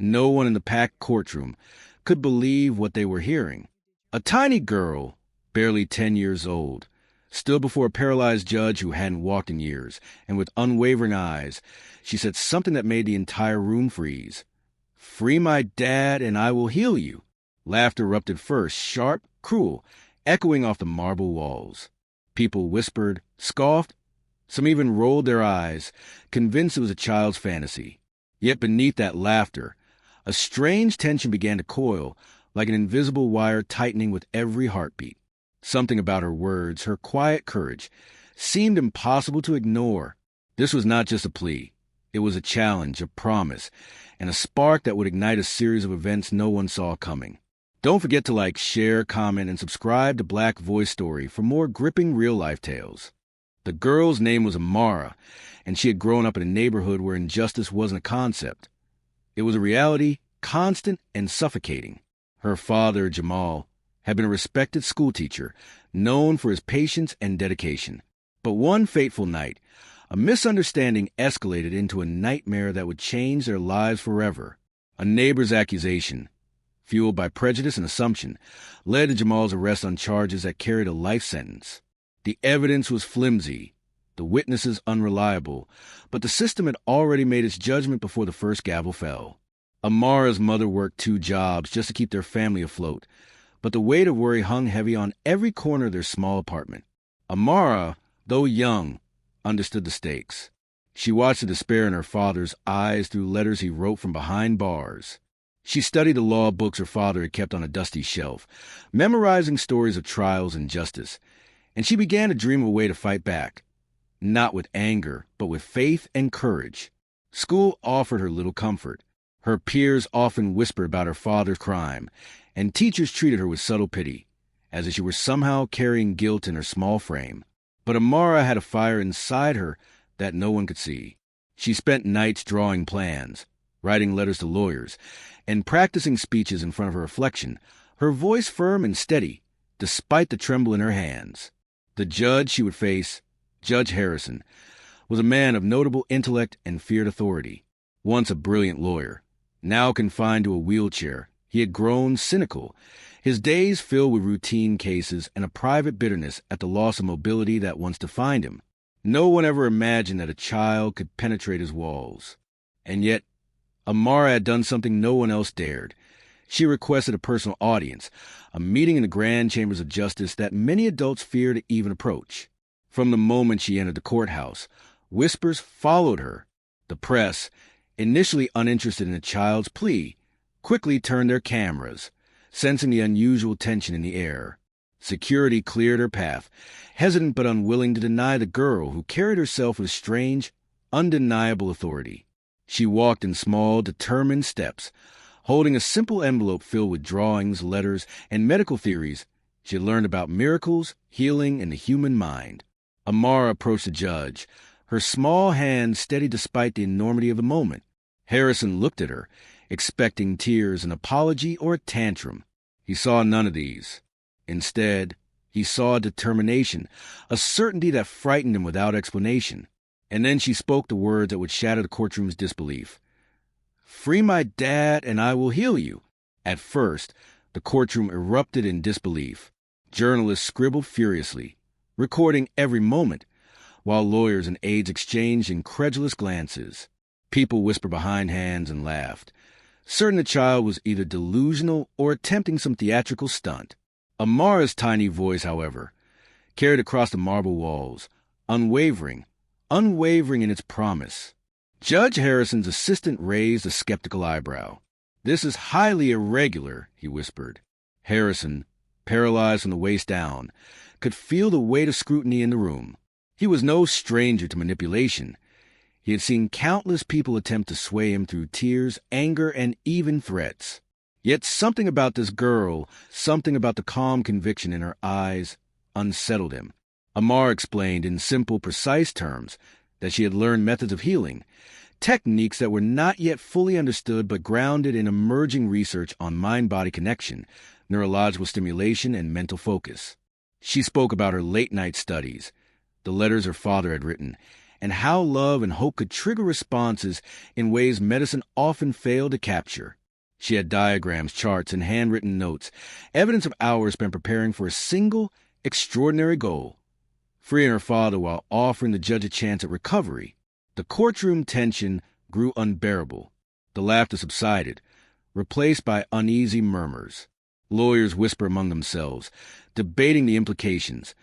No one in the packed courtroom could believe what they were hearing. A tiny girl, barely 10 years old, stood before a paralyzed judge who hadn't walked in years, and with unwavering eyes, she said something that made the entire room freeze. "Free my dad and I will heal you." Laughter erupted first, sharp, cruel, echoing off the marble walls. People whispered, scoffed, some even rolled their eyes, convinced it was a child's fantasy. Yet beneath that laughter, a strange tension began to coil, like an invisible wire tightening with every heartbeat. Something about her words, her quiet courage, seemed impossible to ignore. This was not just a plea. It was a challenge, a promise, and a spark that would ignite a series of events no one saw coming. Don't forget to like, share, comment, and subscribe to Black Voice Story for more gripping real-life tales. The girl's name was Amara, and she had grown up in a neighborhood where injustice wasn't a concept. It was a reality, constant and suffocating. Her father, Jamal, had been a respected schoolteacher, known for his patience and dedication. But one fateful night, a misunderstanding escalated into a nightmare that would change their lives forever. A neighbor's accusation, fueled by prejudice and assumption, led to Jamal's arrest on charges that carried a life sentence. The evidence was flimsy, the witnesses unreliable, but the system had already made its judgment before the first gavel fell. Amara's mother worked 2 jobs just to keep their family afloat, but the weight of worry hung heavy on every corner of their small apartment. Amara, though young, understood the stakes. She watched the despair in her father's eyes through letters he wrote from behind bars. She studied the law books her father had kept on a dusty shelf, memorizing stories of trials and justice, and she began to dream of a way to fight back, not with anger, but with faith and courage. School offered her little comfort. Her peers often whispered about her father's crime, and teachers treated her with subtle pity, as if she were somehow carrying guilt in her small frame. But Amara had a fire inside her that no one could see. She spent nights drawing plans, writing letters to lawyers, and practicing speeches in front of her reflection, her voice firm and steady, despite the tremble in her hands. The judge she would face, Judge Harrison, was a man of notable intellect and feared authority. Once a brilliant lawyer, now confined to a wheelchair, he had grown cynical, his days filled with routine cases and a private bitterness at the loss of mobility that once defined him. No one ever imagined that a child could penetrate his walls. And yet, Amara had done something no one else dared. She requested a personal audience, a meeting in the grand chambers of justice that many adults feared to even approach. From the moment she entered the courthouse, whispers followed her. The press, initially uninterested in the child's plea, quickly turned their cameras, sensing the unusual tension in the air. Security cleared her path, hesitant but unwilling to deny the girl who carried herself with strange, undeniable authority. She walked in small, determined steps, holding a simple envelope filled with drawings, letters, and medical theories she had learned about miracles, healing, and the human mind. Amara approached the judge, her small hand steady despite the enormity of the moment. Harrison looked at her, expecting tears, an apology, or a tantrum. He saw none of these. Instead, he saw determination, a certainty that frightened him without explanation. And then she spoke the words that would shatter the courtroom's disbelief. "Free my dad and I will heal you." At first, the courtroom erupted in disbelief. Journalists scribbled furiously, recording every moment, while lawyers and aides exchanged incredulous glances. People whispered behind hands and laughed, certain the child was either delusional or attempting some theatrical stunt. Amara's tiny voice, however, carried across the marble walls, unwavering in its promise. Judge Harrison's assistant raised a skeptical eyebrow. "This is highly irregular," he whispered. Harrison, paralyzed from the waist down, could feel the weight of scrutiny in the room. He was no stranger to manipulation. He had seen countless people attempt to sway him through tears, anger, and even threats. Yet something about this girl, something about the calm conviction in her eyes, unsettled him. Amara explained in simple, precise terms that she had learned methods of healing, techniques that were not yet fully understood but grounded in emerging research on mind-body connection, neurological stimulation, and mental focus. She spoke about her late-night studies, the letters her father had written, and how love and hope could trigger responses in ways medicine often failed to capture. She had diagrams, charts, and handwritten notes, evidence of hours spent preparing for a single, extraordinary goal: freeing her father while offering the judge a chance at recovery. The courtroom tension grew unbearable. The laughter subsided, replaced by uneasy murmurs. Lawyers whispered among themselves, debating the implications,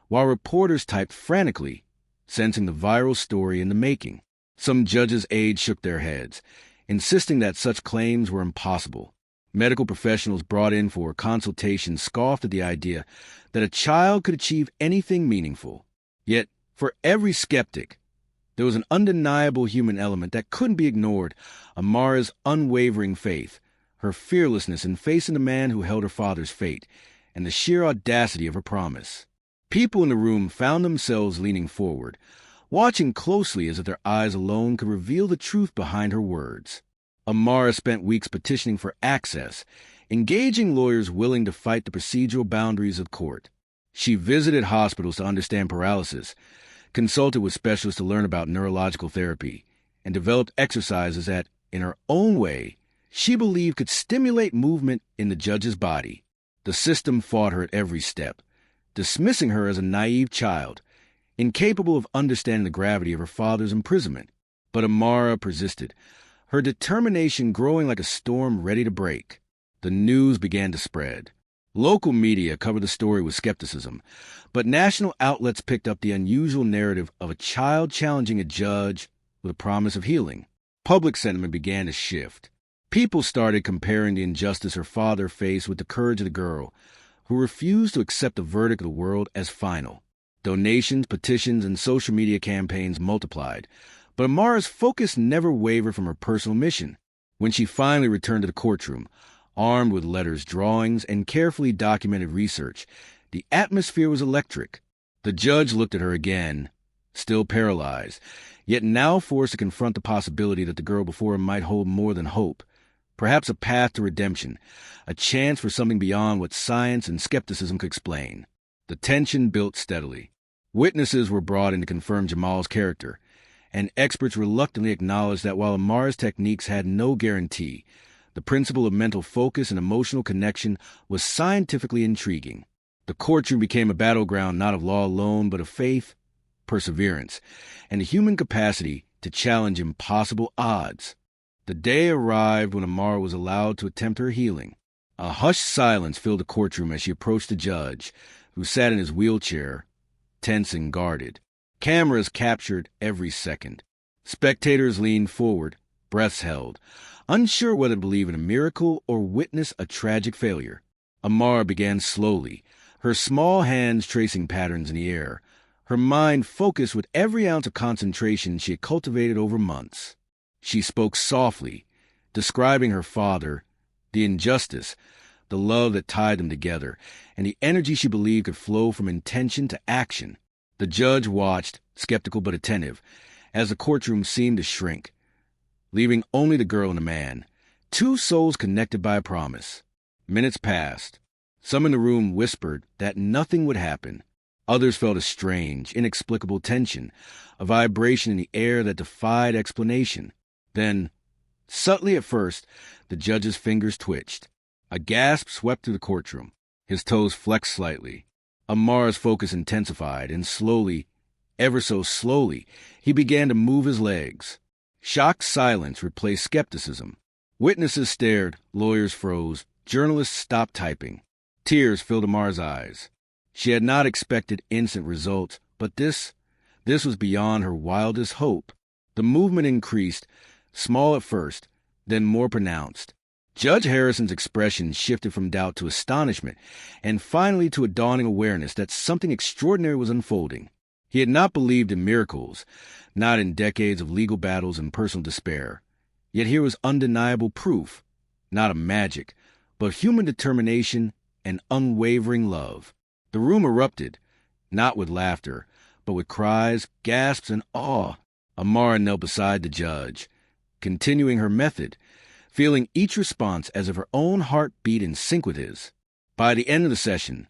while reporters typed frantically, sensing the viral story in the making. Some judges' aides shook their heads, insisting that such claims were impossible. Medical professionals brought in for consultation scoffed at the idea that a child could achieve anything meaningful. Yet, for every skeptic, there was an undeniable human element that couldn't be ignored: Amara's unwavering faith, her fearlessness in facing the man who held her father's fate, and the sheer audacity of her promise. People in the room found themselves leaning forward, watching closely as if their eyes alone could reveal the truth behind her words. Amara spent weeks petitioning for access, engaging lawyers willing to fight the procedural boundaries of court. She visited hospitals to understand paralysis, consulted with specialists to learn about neurological therapy, and developed exercises that, in her own way, she believed could stimulate movement in the judge's body. The system fought her at every step, dismissing her as a naive child, incapable of understanding the gravity of her father's imprisonment. But Amara persisted, her determination growing like a storm ready to break. The news began to spread. Local media covered the story with skepticism, but national outlets picked up the unusual narrative of a child challenging a judge with a promise of healing. Public sentiment began to shift. People started comparing the injustice her father faced with the courage of the girl, who refused to accept the verdict of the world as final. Donations, petitions, and social media campaigns multiplied, but Amara's focus never wavered from her personal mission. When she finally returned to the courtroom, armed with letters, drawings, and carefully documented research, the atmosphere was electric. The judge looked at her again, still paralyzed, yet now forced to confront the possibility that the girl before him might hold more than hope. Perhaps a path to redemption, a chance for something beyond what science and skepticism could explain. The tension built steadily. Witnesses were brought in to confirm Jamal's character, and experts reluctantly acknowledged that while Amara's techniques had no guarantee, the principle of mental focus and emotional connection was scientifically intriguing. The courtroom became a battleground not of law alone, but of faith, perseverance, and the human capacity to challenge impossible odds. The day arrived when Amara was allowed to attempt her healing. A hushed silence filled the courtroom as she approached the judge, who sat in his wheelchair, tense and guarded. Cameras captured every second. Spectators leaned forward, breaths held, unsure whether to believe in a miracle or witness a tragic failure. Amara began slowly, her small hands tracing patterns in the air, her mind focused with every ounce of concentration she had cultivated over months. She spoke softly, describing her father, the injustice, the love that tied them together, and the energy she believed could flow from intention to action. The judge watched, skeptical but attentive, as the courtroom seemed to shrink, leaving only the girl and the man, two souls connected by a promise. Minutes passed. Some in the room whispered that nothing would happen. Others felt a strange, inexplicable tension, a vibration in the air that defied explanation. Then, subtly at first, the judge's fingers twitched. A gasp swept through the courtroom. His toes flexed slightly. Amara's focus intensified, and slowly, ever so slowly, he began to move his legs. Shocked silence replaced skepticism. Witnesses stared, lawyers froze, journalists stopped typing. Tears filled Amara's eyes. She had not expected instant results, but this was beyond her wildest hope. The movement increased, small at first, then more pronounced. Judge Harrison's expression shifted from doubt to astonishment, and finally to a dawning awareness that something extraordinary was unfolding. He had not believed in miracles, not in decades of legal battles and personal despair. Yet here was undeniable proof, not of magic, but of human determination and unwavering love. The room erupted, not with laughter, but with cries, gasps, and awe. Amara knelt beside the judge, continuing her method, feeling each response as if her own heart beat in sync with his. By the end of the session,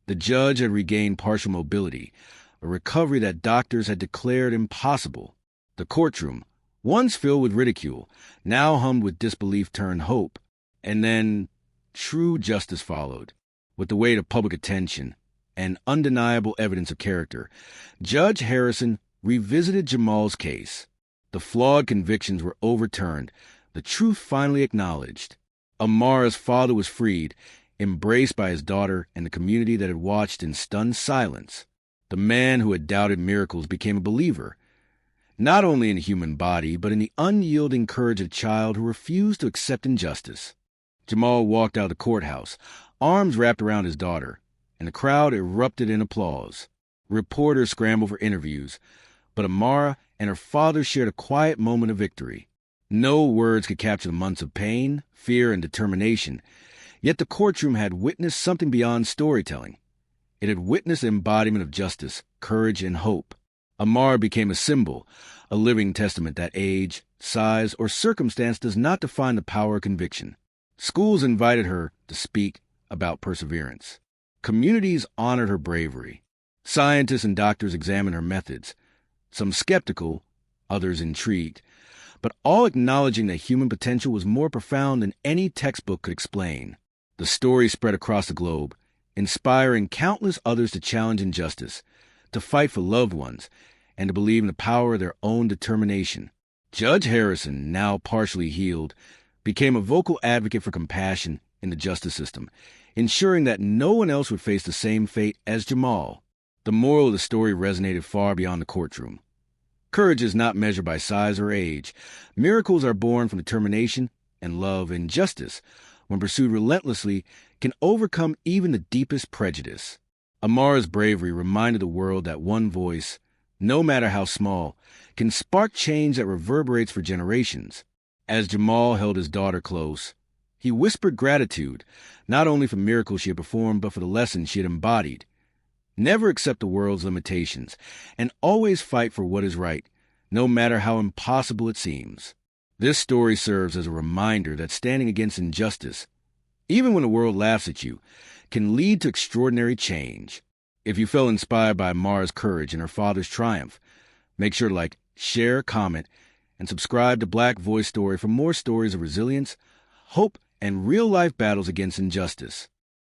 the judge had regained partial mobility, a recovery that doctors had declared impossible. The courtroom, once filled with ridicule, now hummed with disbelief turned hope. And then true justice followed. With the weight of public attention and undeniable evidence of character, Judge Harrison revisited Jamal's case. The flawed convictions were overturned, the truth finally acknowledged. Amara's father was freed, embraced by his daughter and the community that had watched in stunned silence. The man who had doubted miracles became a believer, not only in the human body, but in the unyielding courage of a child who refused to accept injustice. Jamal walked out of the courthouse, arms wrapped around his daughter, and the crowd erupted in applause. Reporters scrambled for interviews, but Amara and her father shared a quiet moment of victory. No words could capture the months of pain, fear, and determination, yet the courtroom had witnessed something beyond storytelling. It had witnessed the embodiment of justice, courage, and hope. Amara became a symbol, a living testament that age, size, or circumstance does not define the power of conviction. Schools invited her to speak about perseverance. Communities honored her bravery. Scientists and doctors examined her methods, some skeptical, others intrigued, but all acknowledging that human potential was more profound than any textbook could explain. The story spread across the globe, inspiring countless others to challenge injustice, to fight for loved ones, and to believe in the power of their own determination. Judge Harrison, now partially healed, became a vocal advocate for compassion in the justice system, ensuring that no one else would face the same fate as Jamal. The moral of the story resonated far beyond the courtroom. Courage is not measured by size or age. Miracles are born from determination, and love and justice, when pursued relentlessly, can overcome even the deepest prejudice. Amara's bravery reminded the world that one voice, no matter how small, can spark change that reverberates for generations. As Jamal held his daughter close, he whispered gratitude, not only for miracles she had performed, but for the lessons she had embodied. Never accept the world's limitations, and always fight for what is right, no matter how impossible it seems. This story serves as a reminder that standing against injustice, even when the world laughs at you, can lead to extraordinary change. If you felt inspired by Amara's courage and her father's triumph, make sure to like, share, comment, and subscribe to Black Voice Story for more stories of resilience, hope, and real-life battles against injustice.